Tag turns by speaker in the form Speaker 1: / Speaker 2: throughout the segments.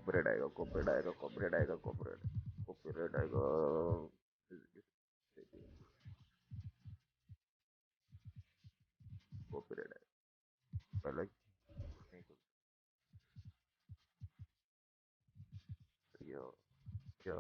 Speaker 1: Copyright आएगा, copyright आएगा, copyright आएगा, कॉपीराइट आएगा। कॉपीराइट आएगा पहले नहीं क्या क्या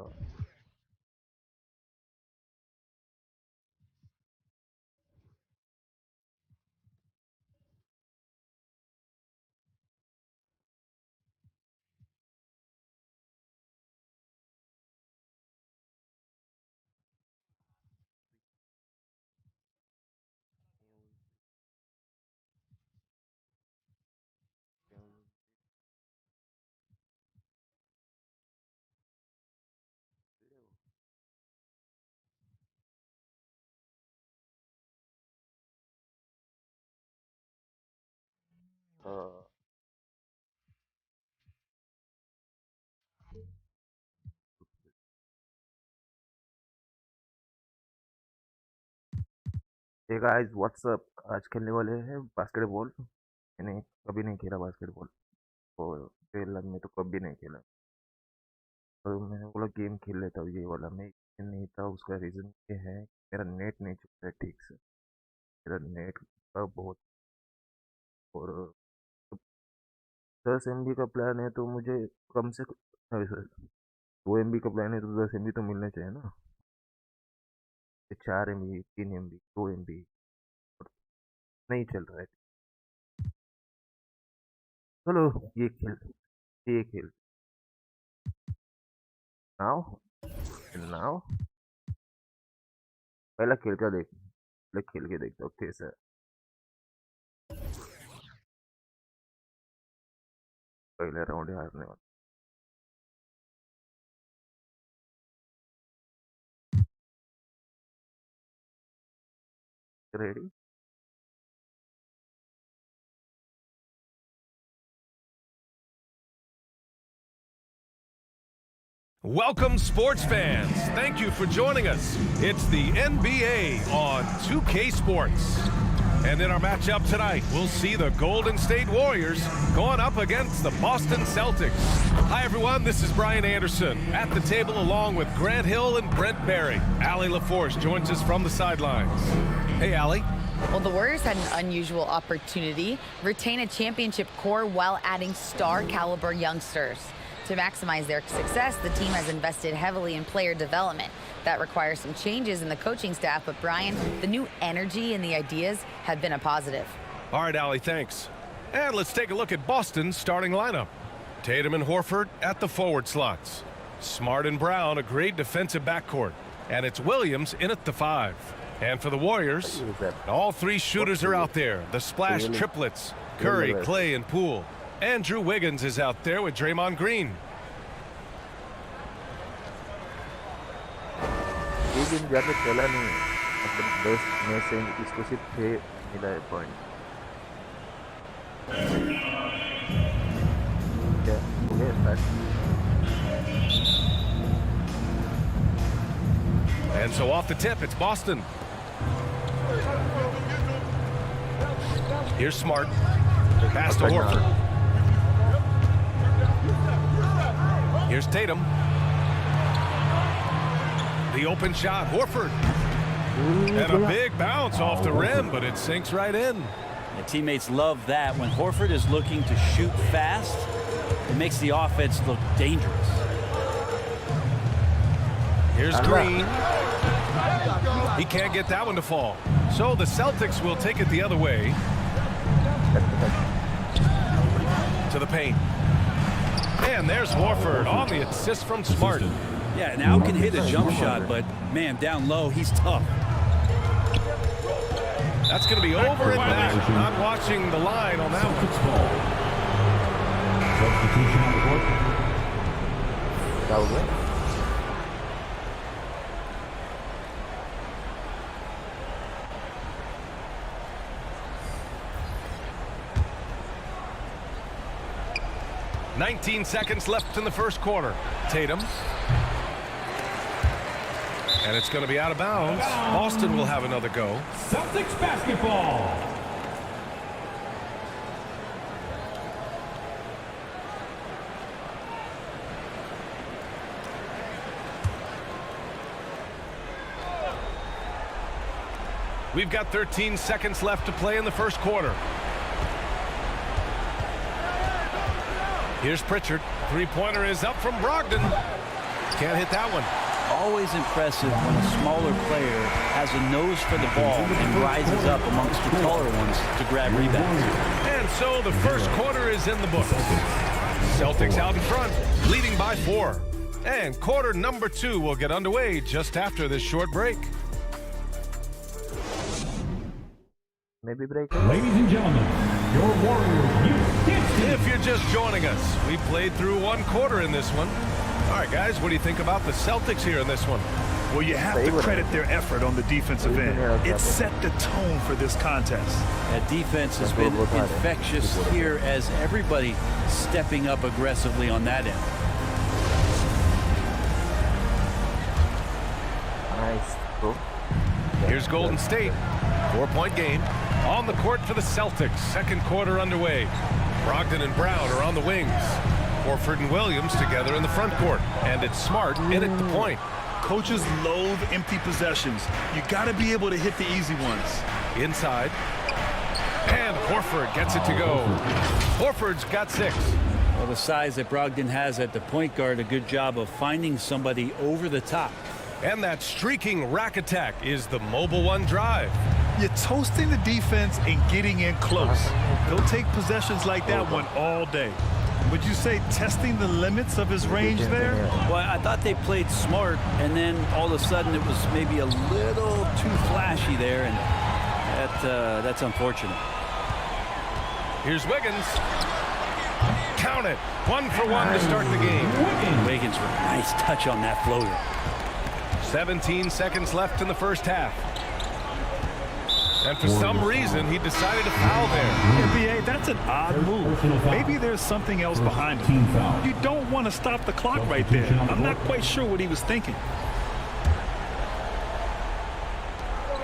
Speaker 1: हाँ। हे गाइस व्हाट्सअप, आज खेलने वाले हैं बास्केटबॉल। मैंने कभी नहीं खेला बास्केटबॉल, और फिलहाल में तो कभी नहीं खेला। तो मैंने बोला गेम खेल लेता हूँ ये वाला। मैं खेल नहीं था, उसका रीज़न ये है मेरा नेट नहीं चल रहा है ठीक से। मेरा नेट का बहुत, और 10 MB का प्लान है तो मुझे कम से कम 2 MB का प्लान है तो 10 MB तो मिलने चाहिए ना। 4 MB, 3 MB, 2 MB नहीं चल रहा है। चलो ये खेल, ये खेल नाउ नाउ पहला खेल का देख, पहले खेल के देखता हूँ कैसा है। पहले राउंड हारने वाला। Ready?
Speaker 2: Welcome, sports fans. Thank you for joining us. It's the NBA on 2K Sports. And in our matchup tonight, we'll see the Golden State Warriors going up against the Boston Celtics. Hi, everyone. This is Brian Anderson at the table along with Grant Hill and Brent Barry. Allie LaForce joins us from the sidelines. Hey, Allie.
Speaker 3: Well, the Warriors had an unusual opportunity, retain a championship core while adding star-caliber youngsters. To maximize their success, the team has invested heavily in player development. That requires some changes in the coaching staff, but Brian, the new energy and the ideas have been a positive.
Speaker 2: All right, Allie, thanks. And let's take a look at Boston's starting lineup. Tatum and Horford at the forward slots. Smart and Brown, a great defensive backcourt. And it's Williams in at the 5. And for the Warriors, all three shooters are out there. The splash triplets, Curry, Clay, and Poole. Andrew Wiggins is out there with Draymond Green.
Speaker 1: ये दिन ज़्यादा चला नहीं, मतलब 10 में से इसको सिर्फ 6 मिला है पॉइंट। क्या हो गया start?
Speaker 2: And so off the tip, it's Boston. Here's Smart. Pass to Horford. Here's Tatum. The open shot, Horford. And a big bounce off the rim, but it sinks right in.
Speaker 4: The teammates love that. When Horford is looking to shoot fast, it makes the offense look dangerous.
Speaker 2: Here's Green. He can't get that one to fall. So the Celtics will take it the other way. To the paint. And there's Horford on the assist from Smart.
Speaker 4: Yeah, now can hit a jump shot, but man, down low, he's tough.
Speaker 2: That's going to be over and back. Not watching the line on that one.
Speaker 5: Substitution on the court.
Speaker 1: क्या हो गया?
Speaker 2: $19 seconds left in the first quarter. Tatum. And it's going to be out of bounds. Boston will have another go.
Speaker 5: Celtics basketball.
Speaker 2: We've got 13 seconds left to play in the first quarter. Here's Pritchard. Three-pointer is up from Brogdon. Can't hit that one.
Speaker 4: Always impressive when a smaller player has a nose for the ball and rises up amongst the taller ones to grab rebounds.
Speaker 2: And so the first quarter is in the books. Celtics out in front, leading by 4. And quarter number 2 will get underway just after this short break.
Speaker 1: Maybe break.
Speaker 5: Ladies and gentlemen, your Warriors,
Speaker 2: If you're just joining us, we played through one quarter in this one. All right, guys, what do you think about the Celtics here in this one?
Speaker 6: Well, you have to credit their effort on the defensive end. It set the tone for this contest.
Speaker 4: That defense has been infectious here as everybody stepping up aggressively on that end.
Speaker 1: Nice. Go.
Speaker 2: Here's Golden State. 4-point game. On the court for the Celtics. Second quarter underway. Brogdon and Brown are on the wings. Horford and Williams together in the front court. And it's Smart in at the point.
Speaker 6: Coaches loathe empty possessions. You got to be able to hit the easy ones.
Speaker 2: Inside. And Horford gets it to go. Horford's got 6.
Speaker 4: Well, the size that Brogdon has at the point guard, a good job of finding somebody over the top.
Speaker 2: And that streaking rack attack is the Mobile One drive.
Speaker 6: You're toasting the defense and getting in close. They'll take possessions like that one all day. Would you say testing the limits of his range there?
Speaker 4: Well, I thought they played smart, and then all of a sudden it was maybe a little too flashy there, and that's unfortunate.
Speaker 2: Here's Wiggins. Count it. 1 for 1 to start the game.
Speaker 4: Wiggins with a nice touch on that floater.
Speaker 2: 17 seconds left in the first half. And for some reason, he decided to foul there.
Speaker 6: NBA, that's an odd move. Maybe there's something else behind it. You don't want to stop the clock right there. I'm not quite sure what he was thinking.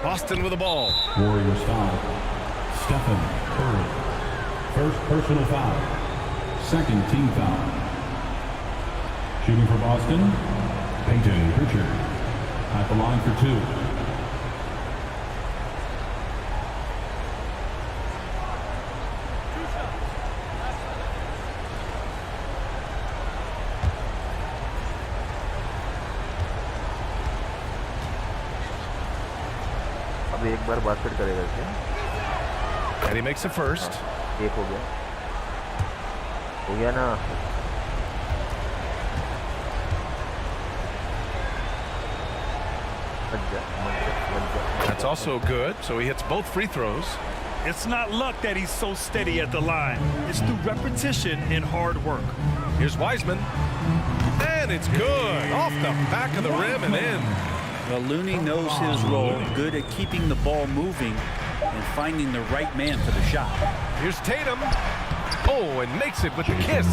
Speaker 2: Boston with the ball.
Speaker 5: Warriors foul. Stephen Curry. First personal foul. Second team foul. Shooting for Boston, Peyton Pritchard. At the line for 2.
Speaker 1: अब एक बार basket करेगा क्या?
Speaker 2: And he makes a first.
Speaker 1: एक हो गया ना?
Speaker 2: That's also good, so he hits both free throws.
Speaker 6: It's not luck that he's so steady at the line. It's through repetition and hard work.
Speaker 2: Here's Wiseman. And it's good. Off the back of the rim and in.
Speaker 4: Well, Looney knows his role, good at keeping the ball moving and finding the right man for the shot.
Speaker 2: Here's Tatum. Oh, and makes it with the kiss.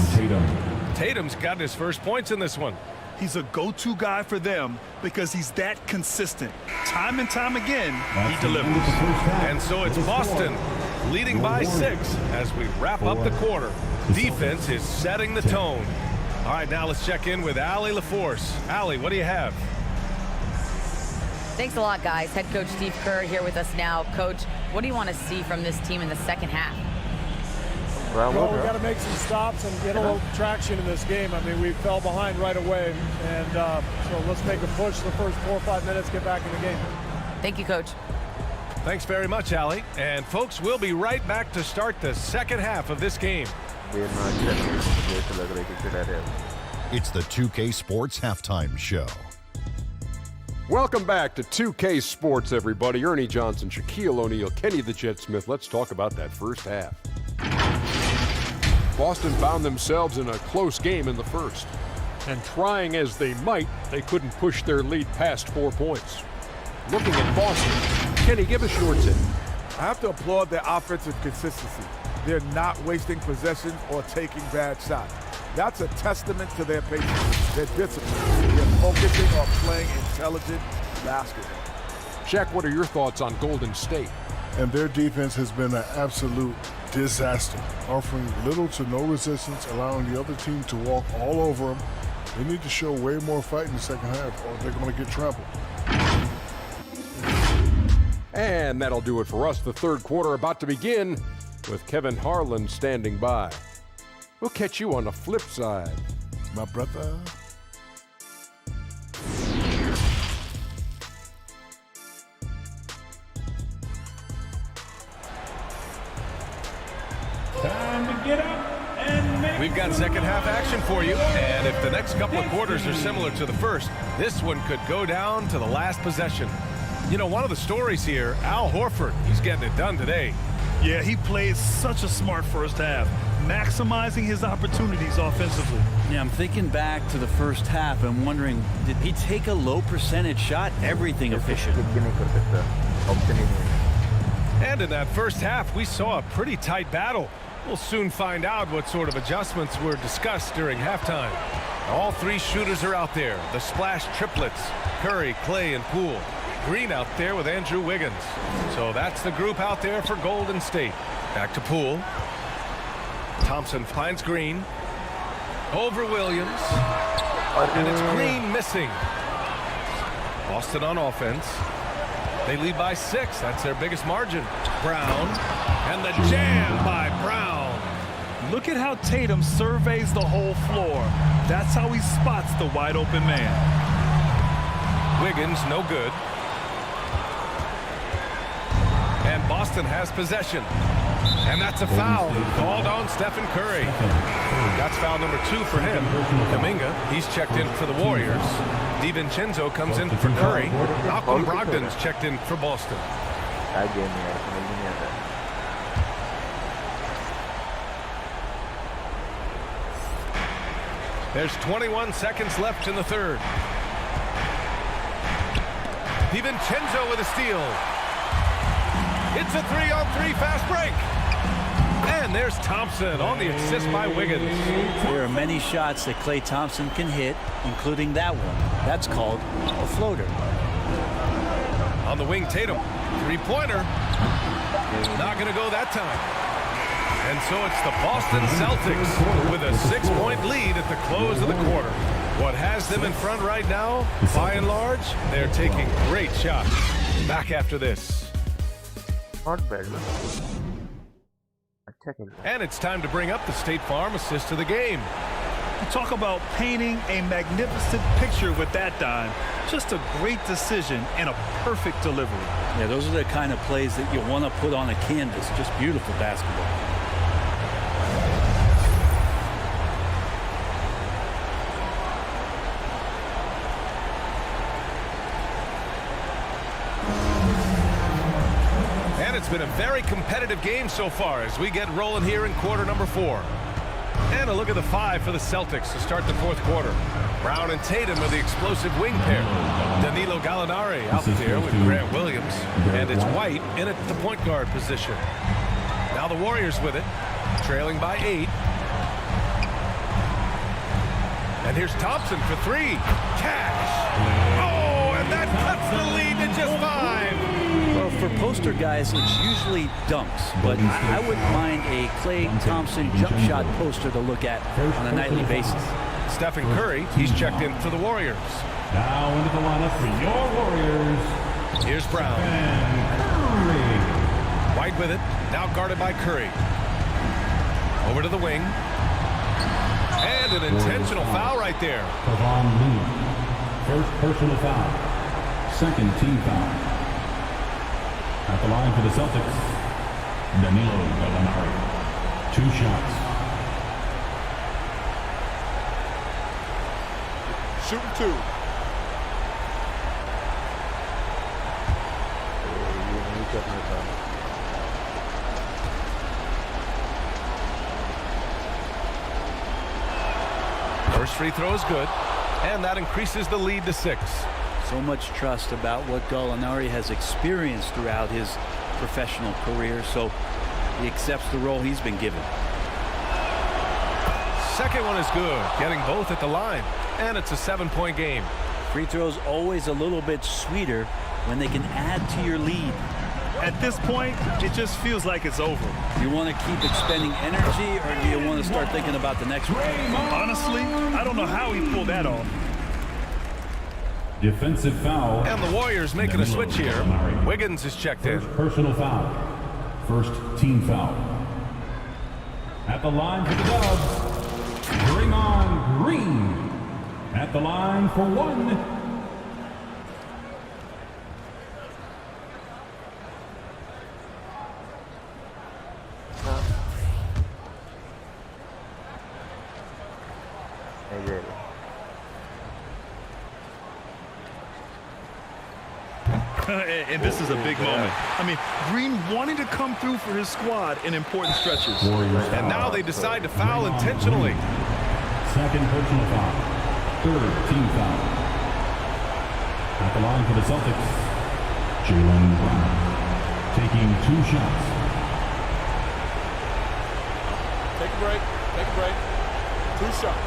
Speaker 2: Tatum's got his first points in this one.
Speaker 6: He's a go-to guy for them because he's that consistent. Time and time again, he delivers.
Speaker 2: And so it's Boston leading by 6 as we wrap up the quarter. Defense is setting the tone. All right, now let's check in with Allie LaForce. Allie, what do you have?
Speaker 3: Thanks a lot, guys. Head coach Steve Kerr here with us now. Coach, what do you want to see from this team in the second half?
Speaker 7: Well, we've got to make some stops and get a little traction in this game. I mean, we fell behind right away, and so let's make a push the first 4 or 5 minutes, get back in the game.
Speaker 3: Thank you, Coach.
Speaker 2: Thanks very much, Allie. And folks, we'll be right back to start the second half of this game.
Speaker 8: It's the 2K Sports Halftime Show.
Speaker 9: Welcome back to 2K Sports, everybody. Ernie Johnson, Shaquille O'Neal, Kenny the Jet Smith. Let's talk about that first half. Boston found themselves in a close game in the first. And trying as they might, they couldn't push their lead past 4 points. Looking at Boston, Kenny, give us your take.
Speaker 10: I have to applaud their offensive consistency. They're not wasting possessions or taking bad shots. That's a testament to their patience, their discipline. They're focusing on playing intelligent basketball.
Speaker 9: Shaq, what are your thoughts on Golden State?
Speaker 11: And their defense has been an absolute disaster, offering little to no resistance, allowing the other team to walk all over them. They need to show way more fight in the second half, or they're going to get trampled.
Speaker 9: And that'll do it for us. The third quarter about to begin with Kevin Harlan standing by. We'll catch you on the flip side.
Speaker 11: My brother.
Speaker 5: Time to get up and make.
Speaker 2: We've got second half action for you, and if the next couple of quarters are similar to the first, this one could go down to the last possession. You know, one of the stories here, Al Horford, he's getting it done today.
Speaker 6: Yeah, he played such a smart first half, maximizing his opportunities offensively.
Speaker 4: Yeah, I'm thinking back to the first half and wondering, did he take a low percentage shot? Everything efficient.
Speaker 2: And in that first half, we saw a pretty tight battle. We'll soon find out what sort of adjustments were discussed during halftime. All three shooters are out there. The splash triplets, Curry, Clay, and Poole. Green out there with Andrew Wiggins. So that's the group out there for Golden State. Back to Poole. Thompson finds Green. Over Williams. And it's Green missing. Boston on offense. They lead by 6. That's their biggest margin. Brown. And the jam by Brown.
Speaker 6: Look at how Tatum surveys the whole floor. That's how he spots the wide open man.
Speaker 2: Wiggins, no good. And Boston has possession. And that's a foul called on Stephen Curry. That's foul number 2 for him. Kuminga, he's checked in for the Warriors. DiVincenzo comes in for Curry. Malcolm Brogdon's checked in for Boston. There's 21 seconds left in the third. DiVincenzo with a steal. It's a 3-on-3 fast break. And there's Thompson on the assist by Wiggins.
Speaker 4: There are many shots that Klay Thompson can hit, including that one. That's called a floater.
Speaker 2: On the wing, Tatum. Three-pointer. Not going to go that time. And so it's the Boston Celtics with a 6-point lead at the close of the quarter. What has them in front right now, by and large, they're taking great shots. Back after this.
Speaker 1: Not bad.
Speaker 2: And it's time to bring up the State Farm assist to the game.
Speaker 6: Talk about painting a magnificent picture with that dime. Just a great decision and a perfect delivery.
Speaker 4: Yeah, those are the kind of plays that you want to put on a canvas. Just beautiful basketball.
Speaker 2: It's been a very competitive game so far as we get rolling here in quarter number 4. And a look at the 5 for the Celtics to start the fourth quarter. Brown and Tatum are the explosive wing pair. Danilo Gallinari out there with Grant Williams. And it's White in at the point guard position. Now the Warriors with it, trailing by 8. And here's Thompson for 3. Cash. Oh, and that cuts the lead to just 5.
Speaker 4: Well, for poster guys, it's usually dunks, but I wouldn't mind a Klay Thompson jump shot poster to look at on a nightly basis.
Speaker 2: Stephen Curry, he's checked in for the Warriors.
Speaker 5: Now into the lineup for your Warriors.
Speaker 2: Here's Brown.
Speaker 5: Curry.
Speaker 2: White with it, now guarded by Curry. Over to the wing. And an intentional foul right there.
Speaker 5: Kevon Lee. First personal foul. Second team foul. At the line for the Celtics, Danilo Gallinari. 2 shots.
Speaker 10: Shooting 2.
Speaker 2: First free throw is good, and that increases the lead to 6.
Speaker 4: So much trust about what Gallinari has experienced throughout his professional career, so he accepts the role he's been given.
Speaker 2: Second one is good, getting both at the line, and it's a 7-point game.
Speaker 4: Free throws always a little bit sweeter when they can add to your lead.
Speaker 6: At this point, it just feels like it's over.
Speaker 4: Do you want to keep expending energy, or do you want to start thinking about the next one?
Speaker 6: Honestly, I don't know how he pulled that off.
Speaker 5: Defensive foul.
Speaker 2: And the Warriors making a switch here. Wiggins is checked in.
Speaker 5: First personal foul. First team foul. At the line for the Dubs, Draymond Green. At the line for one.
Speaker 6: And this is a big moment. I mean, Green wanting to come through for his squad in important stretches.
Speaker 2: And now they decide to foul intentionally.
Speaker 5: Second personal foul. Third team foul. At the line for the Celtics, Jaylen Brown. Taking 2 shots.
Speaker 10: Take a break. Take a break. 2 shots.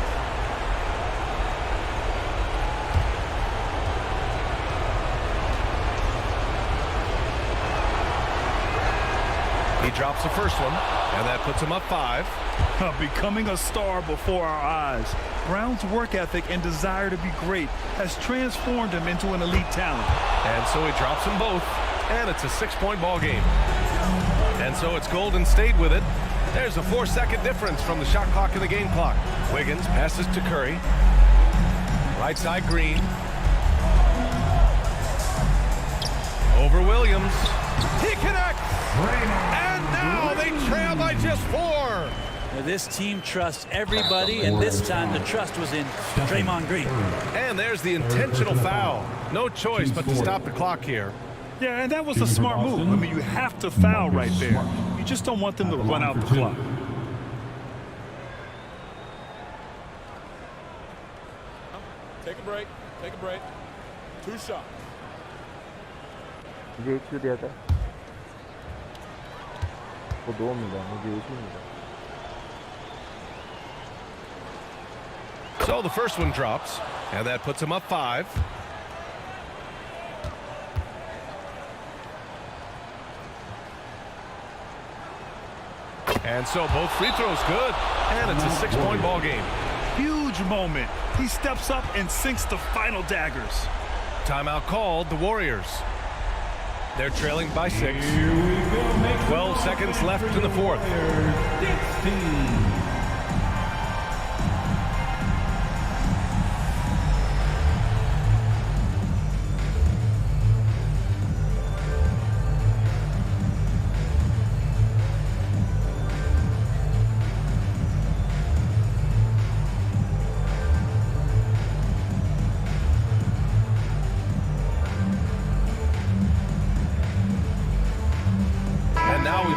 Speaker 2: He drops the first one, and that puts him up 5.
Speaker 6: Becoming a star before our eyes. Brown's work ethic and desire to be great has transformed him into an elite talent.
Speaker 2: And so he drops them both, and it's a 6-point ball game. And so it's Golden State with it. There's a 4-second difference from the shot clock and the game clock. Wiggins passes to Curry. Right side, Green. Over Williams. He connects! And now they trail by just 4.
Speaker 4: Now this team trusts everybody, and this time the trust was in Draymond Green.
Speaker 2: And there's the intentional foul. No choice but to stop the clock here.
Speaker 6: Yeah, and that was a smart move. I mean, you have to foul right there. You just don't want them to run out the clock.
Speaker 10: Take a break. Take a break. 2 shots.
Speaker 1: मुझे 1 क्यों दिया था? वो 2 मिला, मुझे 1 ही मिला.
Speaker 2: So the first one drops, and that puts him up 5. And so both free throws good, and it's a 6-point ball game.
Speaker 6: Huge moment. He steps up and sinks the final daggers.
Speaker 2: Timeout called, the Warriors. They're trailing by 6. 12 seconds left in the 4th.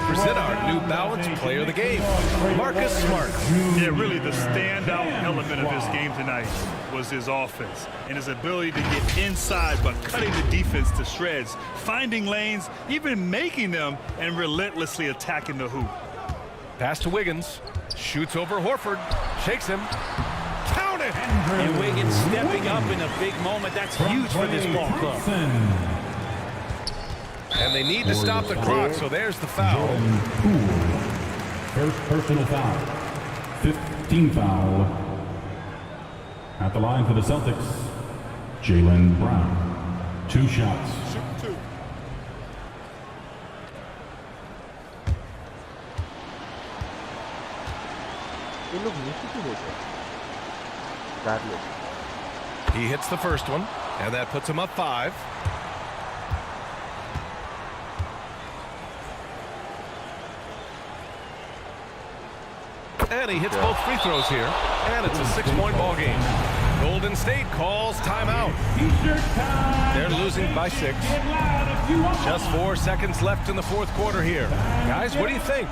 Speaker 2: Present our New Balance Player of the Game, Marcus Smart.
Speaker 6: Yeah, really the standout element of his game tonight was his offense and his ability to get inside but cutting the defense to shreds, finding lanes, even making them, and relentlessly attacking the hoop.
Speaker 2: Pass to Wiggins, shoots over Horford, shakes him, count it!
Speaker 4: And Wiggins stepping up in a big moment. That's huge for this ball club.
Speaker 2: And they need to stop the clock, so there's the foul.
Speaker 5: First personal foul. 15 foul. At the line for the Celtics, Jaylen Brown. 2 shots.
Speaker 10: Shoot 2.
Speaker 1: ये लोग नीचे क्यों देते हैं? 4 लोग.
Speaker 2: He hits the first one, and that puts him up 5. And he hits both free throws here, and it's a 6-point ball game. Golden State calls timeout. They're losing by 6. Just 4 seconds left in the 4th quarter here. Guys, what do you think?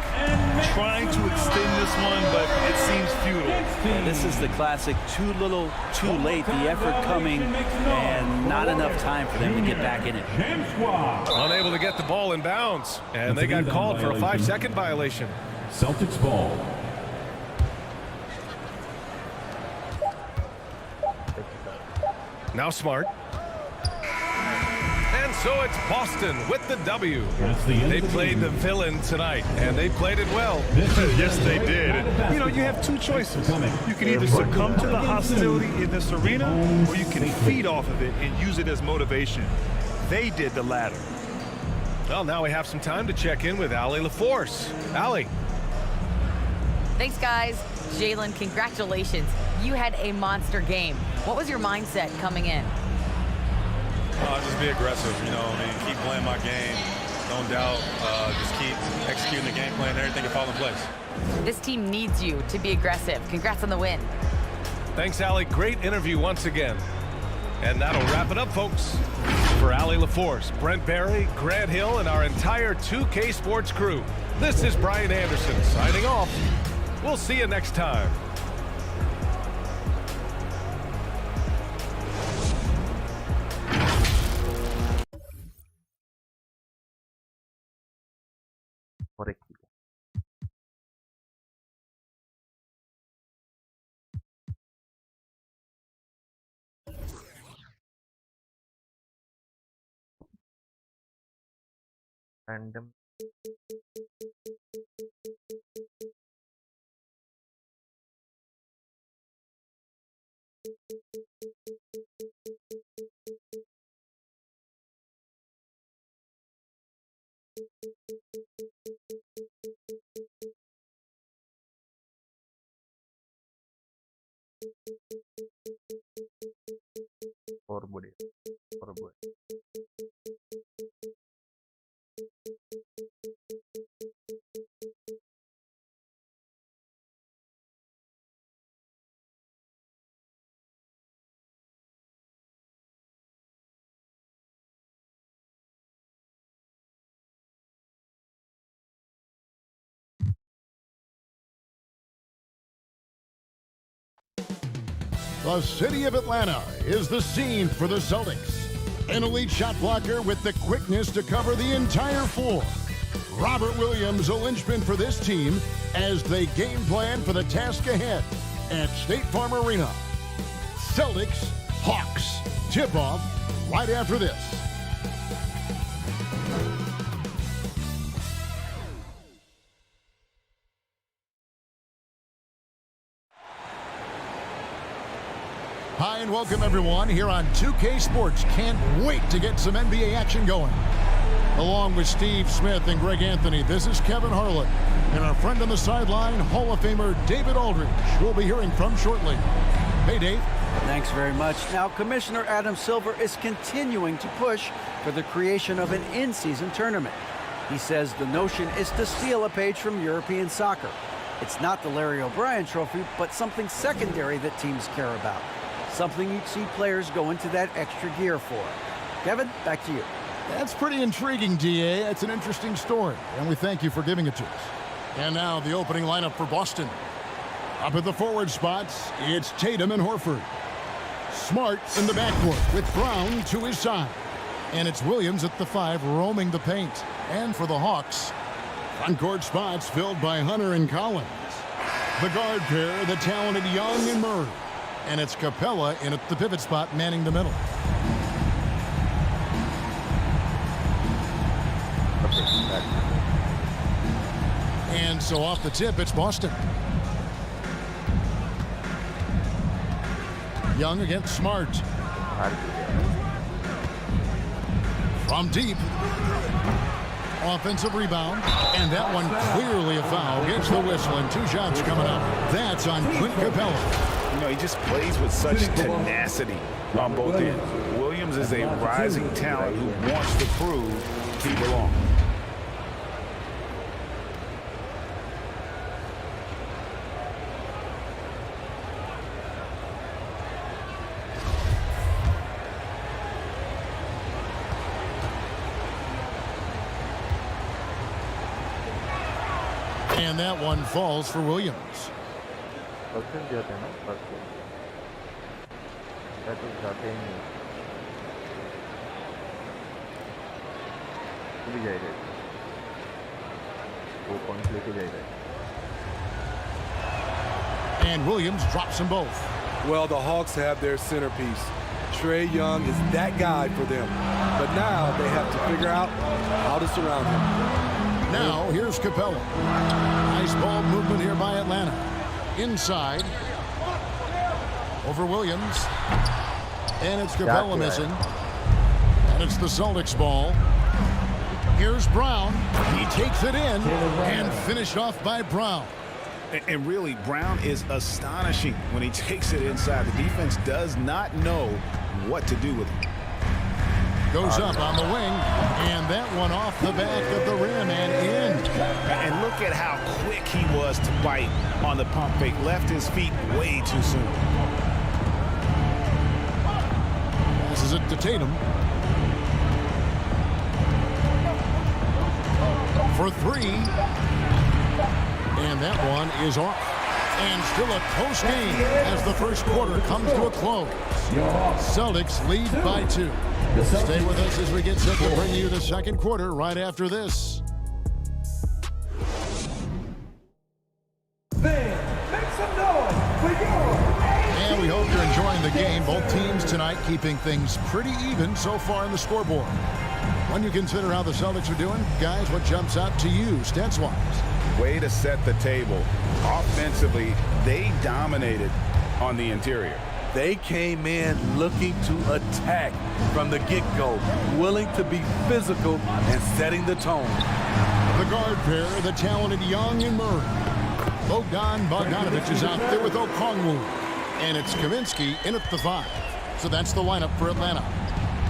Speaker 6: Trying to extend this one, but it seems futile.
Speaker 4: And this is the classic too little, too late. The effort coming, and not enough time for them to get back in it.
Speaker 2: Unable to get the ball in bounds, and they got called for a 5-second violation.
Speaker 5: Celtics ball.
Speaker 2: Now Smart. And So it's Boston with the W.
Speaker 5: That's the end
Speaker 2: They
Speaker 5: of the
Speaker 2: played
Speaker 5: game.
Speaker 2: the villain tonight, and they played it well.
Speaker 6: Yes, they did. And, you know, you have two choices. You can either succumb to the hostility in this arena, or you can feed off of it and use it as motivation. They did the latter.
Speaker 2: Well, now we have some time to check in with Allie LaForce. Allie.
Speaker 3: Thanks, guys. Jalen, congratulations. You had a monster game. What was your mindset coming in?
Speaker 12: Just be aggressive, you know, I mean, keep playing my game, don't doubt, just keep executing the game plan, everything can fall in place.
Speaker 3: This team needs you to be aggressive. Congrats on the win.
Speaker 2: Thanks, Allie. Great interview once again. And that'll wrap it up, folks. For Allie LaForce, Brent Barry, Grant Hill, and our entire 2K Sports crew, this is Brian Anderson signing off. We'll see you next time.
Speaker 1: Por aquí. Random. Motherboard.
Speaker 8: The city of Atlanta is the scene for the Celtics. An elite shot blocker with the quickness to cover the entire floor. Robert Williams, a linchpin for this team as they game plan for the task ahead at State Farm Arena. Celtics, Hawks. Tip-off right after this. Hi and welcome everyone here on 2K Sports. Can't wait to get some NBA action going. Along with Steve Smith and Greg Anthony, this is Kevin Harlan. And our friend on the sideline, Hall of Famer David Aldridge, who we'll be hearing from shortly. Hey, Dave.
Speaker 4: Thanks very much. Now, Commissioner Adam Silver is continuing to push for the creation of an in-season tournament. He says the notion is to steal a page from European soccer. It's not the Larry O'Brien Trophy, but something secondary that teams care about. Something you'd see players go into that extra gear for. Kevin, back to you.
Speaker 8: That's pretty intriguing, DA. It's an interesting story, and we thank you for giving it to us. And now the opening lineup for Boston. Up at the forward spots, it's Tatum and Horford. Smart in the backcourt with Brown to his side. And it's Williams at the 5 roaming the paint. And for the Hawks, front court spots filled by Hunter and Collins. The guard pair, the talented Young and Murray. And it's Capella in at the pivot spot manning the middle. And so off the tip, it's Boston. Young against Smart. From deep. Offensive rebound. And that one clearly a foul. Gets the whistle and 2 shots coming up. That's on Clint Capella.
Speaker 13: You know, he just plays with such tenacity on both ends. Williams is a rising talent who wants to prove he belongs.
Speaker 8: And that one falls for Williams. And Williams drops them both.
Speaker 14: Well, the Hawks have their centerpiece.
Speaker 10: Trae Young is that guy for them. But now they have to figure out how to surround him.
Speaker 8: Now, here's Capella. Nice ball movement here by Atlanta. Inside. Over Williams. And it's Capella missing. And it's the Celtics ball. Here's Brown. He takes it in and finished off by Brown.
Speaker 13: And really, Brown is astonishing when he takes it inside. The defense does not know what to do with it.
Speaker 8: Goes up on the wing, and that one off the back of the rim and in.
Speaker 13: And look at how quick he was to bite on the pump fake. Left his feet way too soon.
Speaker 8: Passes it to Tatum. For three. And that one is off. And still a close game as the first quarter comes to a close. Celtics lead by 2. Stay with us as we get set to bring you the second quarter right after this. And we hope you're enjoying the game. Both teams tonight keeping things pretty even so far in the scoreboard. When you consider how the Celtics are doing, guys, what jumps out to you stats-wise?
Speaker 13: Way to set the table. Offensively, they dominated on the interior.
Speaker 10: They came in looking to attack from the get-go, willing to be physical and setting the tone.
Speaker 8: The guard pair, the talented Young and Murray. Bogdanovic is out there with Okongwu. And it's Kaminsky in at the 5. So that's the lineup for Atlanta.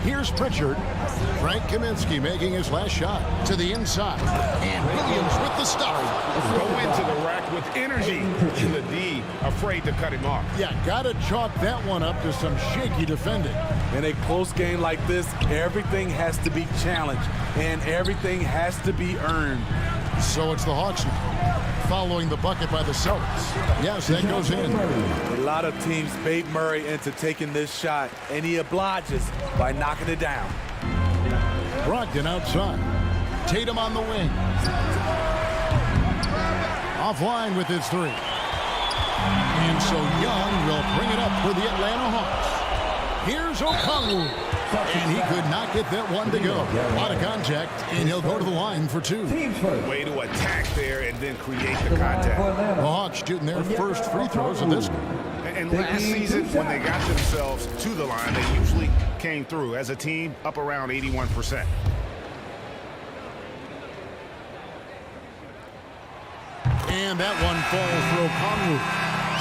Speaker 8: Here's Pritchard. Frank Kaminsky making his last shot to the inside. And Williams with the stop.
Speaker 13: Go into the rack with energy. In the D, afraid to cut him off.
Speaker 8: Yeah, gotta chalk that one up to some shaky defending.
Speaker 10: In a close game like this, everything has to be challenged and everything has to be earned.
Speaker 8: So it's the Hawks now, following the bucket by the Celtics. Yes, that goes in.
Speaker 10: A lot of teams bait Murray into taking this shot, and he obliges by knocking it down.
Speaker 8: Brogdon outside. Tatum on the wing. Offline with his 3. And so Young will bring it up for the Atlanta Hawks. Here's Okongwu. And he could not get that one to go. A lot of contact, and he'll go to the line for 2.
Speaker 13: Way to attack there and then create the contact.
Speaker 8: The Hawks shooting their first free throws of this game.
Speaker 13: And last season, when they got themselves to the line, they usually came through as a team up around 81%.
Speaker 8: And that one falls for Okongwu.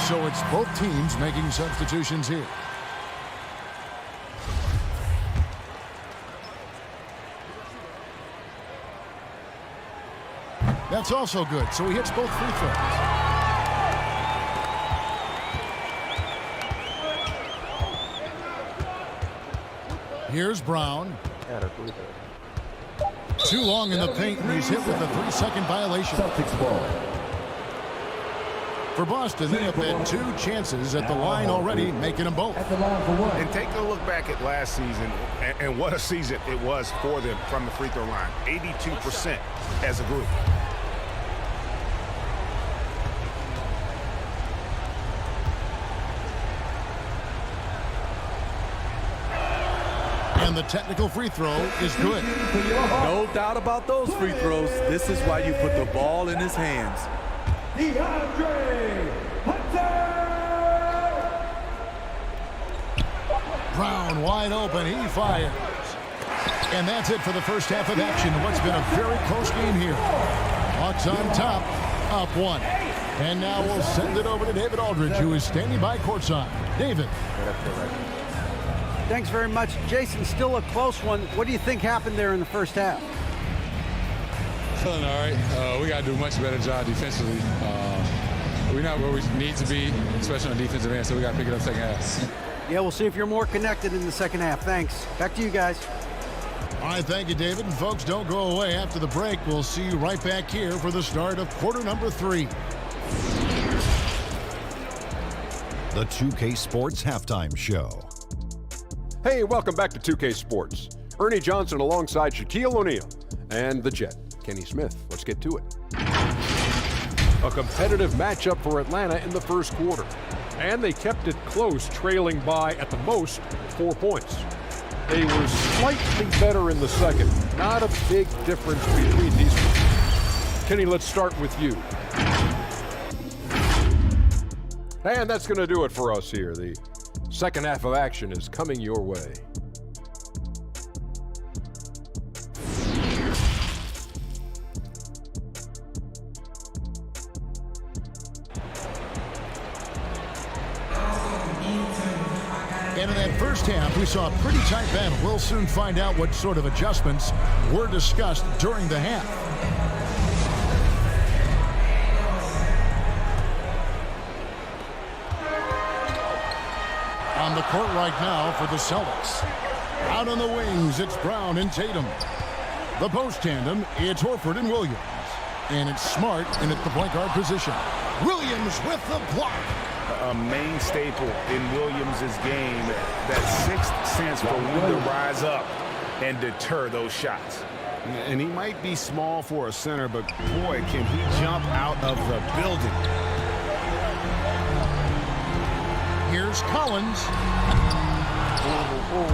Speaker 8: So it's both teams making substitutions here. That's also good. So he hits both free throws. Here's Brown. Too long in the paint, and he's hit with a 3-second violation. For Boston, they have had 2 chances at the line already, making them both.
Speaker 13: And take a look back at last season, and what a season it was for them from the free throw line. 82% as a group.
Speaker 10: And the technical free throw is good. No doubt about those free throws. This is why you put the ball in his hands.
Speaker 8: Brown wide open. He fires. And that's it for the first half of action. What's been a very close game here. Hawks on top, up 1. And now we'll send it over to David Aldridge, who is standing by courtside. David.
Speaker 4: Thanks very much. Jason, still a close one. What do you think happened there in the first half?
Speaker 14: Feeling all right. We got to do a much better job defensively. We're not where we need to be, especially on the defensive end, so we got to pick it up second half.
Speaker 4: Yeah, we'll see if you're more connected in the second half. Thanks. Back to you guys.
Speaker 8: All right, thank you, David. And folks, don't go away. After the break, we'll see you right back here for the start of quarter number 3.
Speaker 15: The 2K Sports Halftime Show.
Speaker 9: Hey, welcome back to 2K Sports. Ernie Johnson alongside Shaquille O'Neal and the Jet, Kenny Smith. Let's get to it. A competitive matchup for Atlanta in the first quarter. And they kept it close, trailing by, at the most, 4 points. They were slightly better in the second. Not a big difference between these two. Kenny, let's start with you. And that's going to do it for us here. The second half of action is coming your way.
Speaker 8: And in that first half, we saw a pretty tight battle. We'll soon find out what sort of adjustments were discussed during the half. On the court right now for the Celtics. Out on the wings, it's Brown and Tatum. The post tandem, it's Horford and Williams. And it's Smart in at the point guard position. Williams with the block.
Speaker 13: A main staple in Williams' game, that sixth sense for when to rise up and deter those shots.
Speaker 16: And he might be small for a center, but boy, can he jump out of the building.
Speaker 8: Here's Collins.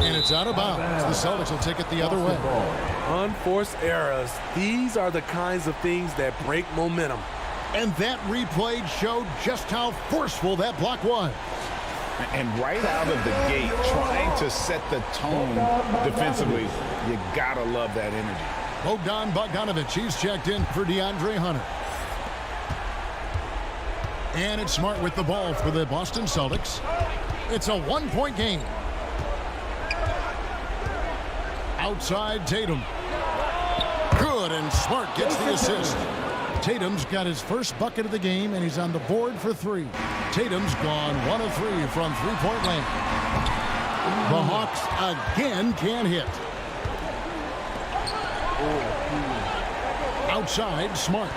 Speaker 8: And it's out of bounds. The Celtics will take it the other way.
Speaker 17: Unforced errors. These are the kinds of things that break momentum.
Speaker 8: And that replay showed just how forceful that block was.
Speaker 13: And right out of the gate, trying to set the tone defensively, you gotta love that energy.
Speaker 8: Bogdan Bogdanovic, he's checked in for DeAndre Hunter. And it's Smart with the ball for the Boston Celtics. It's a one-point game. Outside Tatum. Good, and Smart gets the assist. Tatum's got his first bucket of the game, and he's on the board for 3. Tatum's gone 1 of 3 from three-point land. The Hawks again can't hit. Outside, Smart.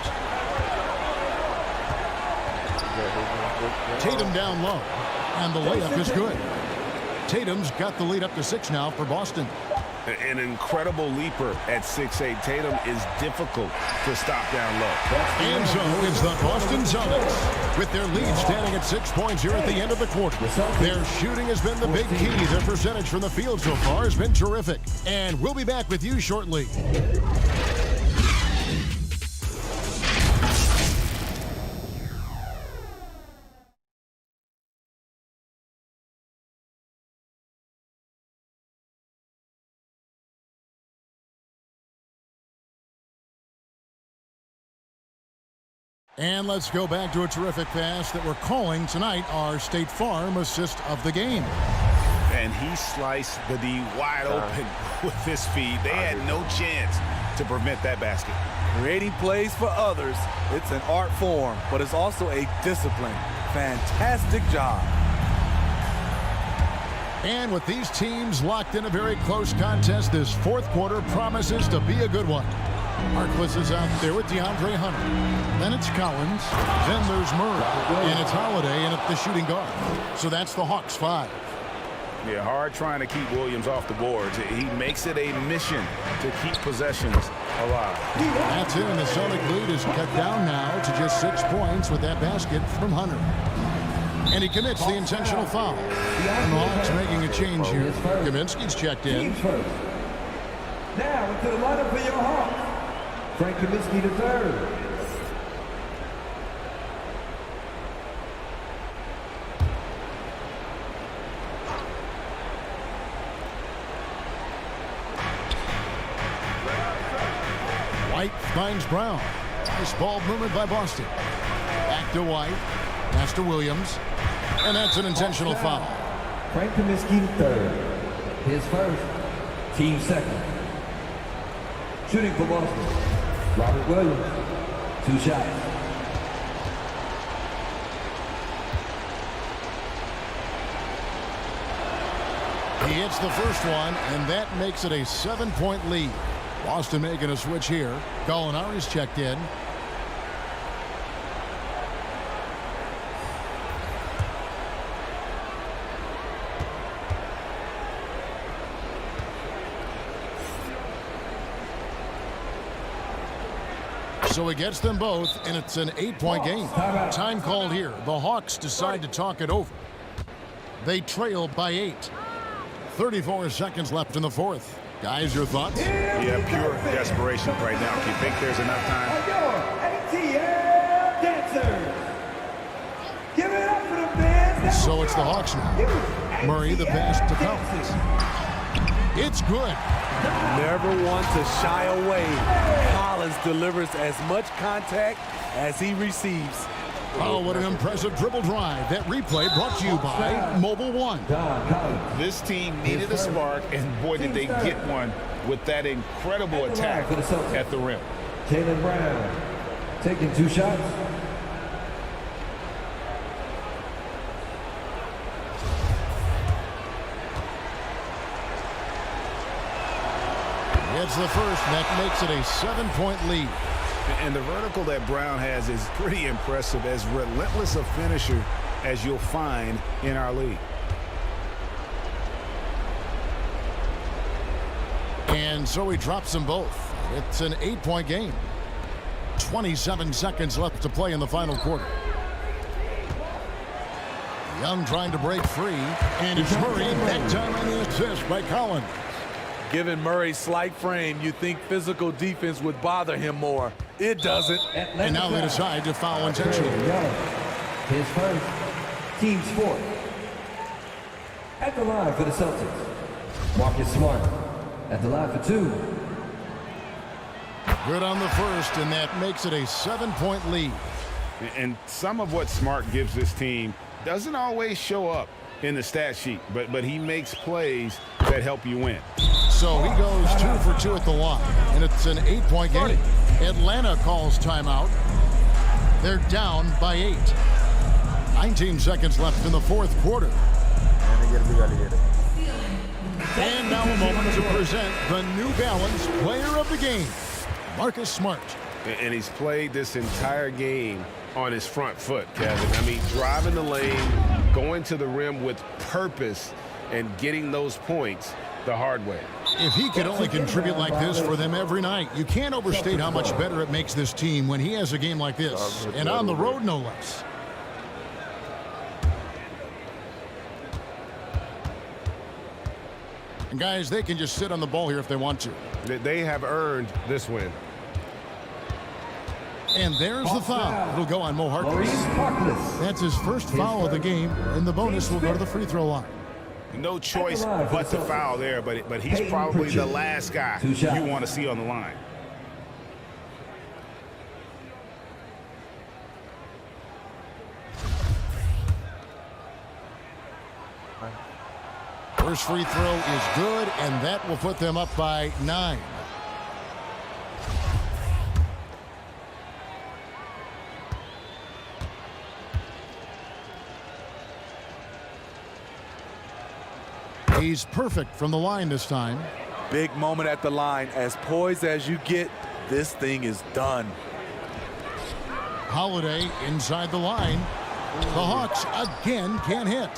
Speaker 8: Tatum down low, and the layup is good. Tatum's got the lead up to 6 now for Boston.
Speaker 13: An incredible leaper at 6'8". Tatum is difficult to stop down low.
Speaker 8: And so it's the Boston Celtics with their lead standing at 6 points here at the end of the quarter. Their shooting has been the big key. Their percentage from the field so far has been terrific. And we'll be back with you shortly. And let's go back to a terrific pass that we're calling tonight our State Farm assist of the game.
Speaker 13: And he sliced the D wide open with his feet. They had no chance to prevent that basket.
Speaker 17: Creating plays for others, it's an art form, but it's also a discipline. Fantastic job.
Speaker 8: And with these teams locked in a very close contest, this fourth quarter promises to be a good one. Harkless is out there with DeAndre Hunter. Then it's Collins. Then there's Murray. And it's Holiday in at the shooting guard. So that's the Hawks 5.
Speaker 13: Yeah, hard trying to keep Williams off the boards. He makes it a mission to keep possessions alive.
Speaker 8: That's it, and the Celtic lead is cut down now to just 6 points with that basket from Hunter. And he commits the intentional foul. And the Hawks making a change here. Kaminsky's checked in.
Speaker 18: Now into the lineup for your Hawks. Frank Kaminsky the third.
Speaker 8: White finds Brown. Nice ball movement by Boston. Back to White. Pass to Williams. And that's an intentional foul.
Speaker 18: Frank Kaminsky the third. His first. Team second. Shooting for Boston. Robert Williams, 2 shots.
Speaker 8: He hits the first one, and that makes it a 7-point lead. Boston making a switch here. Gallinari's checked in. So he gets them both, and it's an 8-point game. Time called here. The Hawks decide to talk it over. They trail by 8. 34 seconds left in the fourth. Guys, your thoughts?
Speaker 13: Yeah, pure desperation right now. Do you think there's enough time?
Speaker 18: ATL dancers. Give it up for the bands.
Speaker 8: So it's the Hawks now. Murray the pass to Collins. It's good.
Speaker 17: Never one to shy away. Collins delivers as much contact as he receives.
Speaker 8: Oh, what an impressive dribble drive. That replay brought to you by Mobile One.
Speaker 13: This team needed a spark, and boy, did they get one with that incredible attack at the rim.
Speaker 18: Taylor Brown taking 2 shots.
Speaker 8: It's the first, and that makes it a 7-point lead.
Speaker 13: And the vertical that Brown has is pretty impressive, as relentless a finisher as you'll find in our league.
Speaker 8: And so he drops them both. It's an 8-point game. 27 seconds left to play in the final quarter. Young trying to break free, and it's Murray. That time on the assist by Collins.
Speaker 17: Given Murray's slight frame, you think physical defense would bother him more. It doesn't.
Speaker 8: And now they decide to foul intentionally.
Speaker 18: His first, team's fourth. At the line for the Celtics, Marcus Smart. At the line for 2.
Speaker 8: Good on the first, and that makes it a 7-point lead.
Speaker 13: And some of what Smart gives this team doesn't always show up in the stat sheet, but he makes plays that help you win.
Speaker 8: So he goes 2 for 2 at the line, and it's an 8-point game. Atlanta calls timeout. They're down by 8. 19 seconds left in the fourth quarter. And now a moment to present the New Balance Player of the Game, Marcus Smart.
Speaker 13: And he's played this entire game on his front foot, Kevin. I mean, driving the lane, going to the rim with purpose, and getting those points the hard way.
Speaker 8: If he could only contribute like this for them every night, you can't overstate how much better it makes this team when he has a game like this, and on the road no less. And guys, they can just sit on the ball here if they want to.
Speaker 13: They have earned this win.
Speaker 8: And there's the foul. It'll go on Mo Harkless. That's his first foul of the game, and the bonus will go to the free throw line.
Speaker 13: No choice but to foul there, but he's probably the last guy you want to see on the line.
Speaker 8: First free throw is good, and that will put them up by 9. He's perfect from the line this time.
Speaker 17: Big moment at the line. As poised as you get, this thing is done.
Speaker 8: Holiday inside the line. The Hawks again can't hit.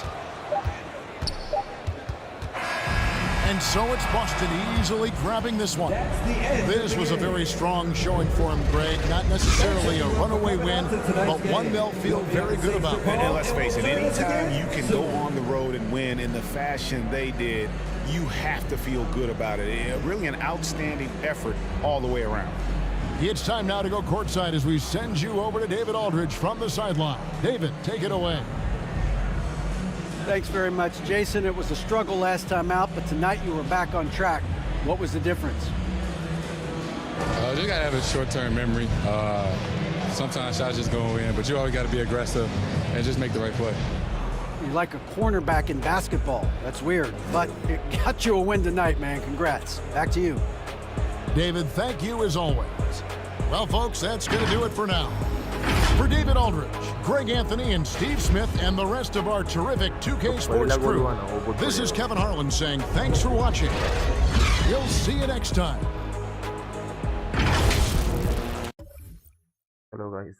Speaker 8: And so it's Boston easily grabbing this one. This was a very strong showing for him, Greg. Not necessarily a runaway win, but one they'll feel very good about.
Speaker 13: And let's face it, anytime you can go on the road and win in the fashion they did, you have to feel good about it. Really an outstanding effort all the way around.
Speaker 8: It's time now to go courtside as we send you over to David Aldridge from the sideline. David, take it away.
Speaker 4: Thanks very much, Jason. It was a struggle last time out, but tonight you were back on track. What was the difference?
Speaker 14: Just got to have a short-term memory. Sometimes shots just go in, but you always got to be aggressive and just make the right play.
Speaker 4: You're like a cornerback in basketball. That's weird, but it got you a win tonight, man. Congrats. Back to you.
Speaker 8: David, thank you as always. Well, folks, that's going to do it for now. For David Aldridge, Greg Anthony, and Steve Smith, and the rest of our terrific 2K Sports crew, this is Kevin Harlan saying thanks for watching. We'll see you next time.
Speaker 1: Hello guys,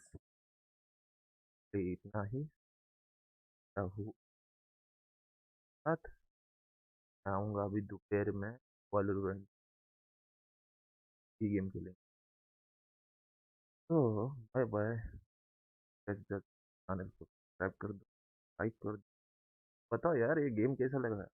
Speaker 1: इतना ही साथ आऊँगा अभी दोपहर में वॉलोरेंट की game खेलेंगे। तो bye bye. Channel को सब्सक्राइब कर दो, लाइक कर दो, बताओ यार ये गेम कैसा लग रहा है।